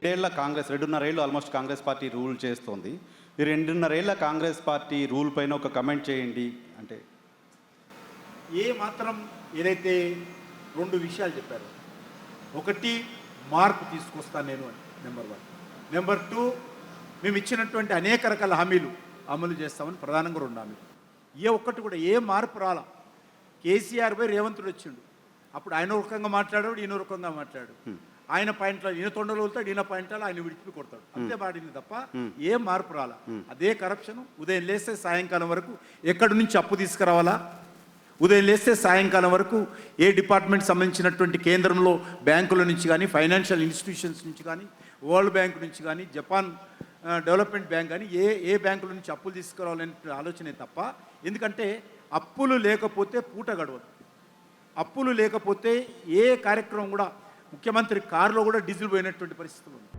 రెండేళ్ల కాంగ్రెస్ 2.5 ఏళ్ళు almost Congress party rule చేస్తోంది. ఈ 2.5 ఏళ్ల కాంగ్రెస్ పార్టీ రూల్ పైన ఒక కమెంట్ చేయండి. అంటే ఏ మాత్రం ఏదైతే 2 విషయాలు చెప్పారు, ఒకటి మార్పు తీసుకొస్తాను నేను అని నెంబర్ 1. నెంబర్ 2, మేము ఇచ్చినటువంటి అనేక రకాల హామీలు అమలు చేస్తామని ప్రధానంగా 2 హామీలు. ఏ ఒక్కటి కూడా ఏ మార్పు రాలా. కేసీఆర్ పై రేవంతుడు వచ్చిండు, అప్పుడు ఆయన రకంగా మాట్లాడాడు, ఈయన రకంగా మాట్లాడు. ఆయన పాయింట్లో ఈయన తొండలు వెళ్తాడు, ఈయన పాయింట్లో ఆయన విడిపి కొడతాడు, అంతే పాడింది తప్ప ఏ మార్పు రాలా. అదే కరప్షన్. ఉదయం లేస్తే సాయంకాలం వరకు ఎక్కడి నుంచి అప్పు తీసుకురావాలా, ఉదయం లేస్తే సాయంకాలం వరకు ఏ డిపార్ట్మెంట్ సంబంధించినటువంటి కేంద్రంలో బ్యాంకుల నుంచి కానీ, ఫైనాన్షియల్ ఇన్స్టిట్యూషన్స్ నుంచి కానీ, వరల్డ్ బ్యాంక్ నుంచి కానీ, జపాన్ డెవలప్మెంట్ బ్యాంక్ కానీ ఏ బ్యాంకుల నుంచి అప్పులు తీసుకురావాలనే ఆలోచనే తప్ప. ఎందుకంటే అప్పులు లేకపోతే పూట గడవదు. అప్పులు లేకపోతే ఏ కార్యక్రమం కూడా, ముఖ్యమంత్రి కారులో కూడా డీజిల్ పోయినటువంటి పరిస్థితులు ఉన్నాయి.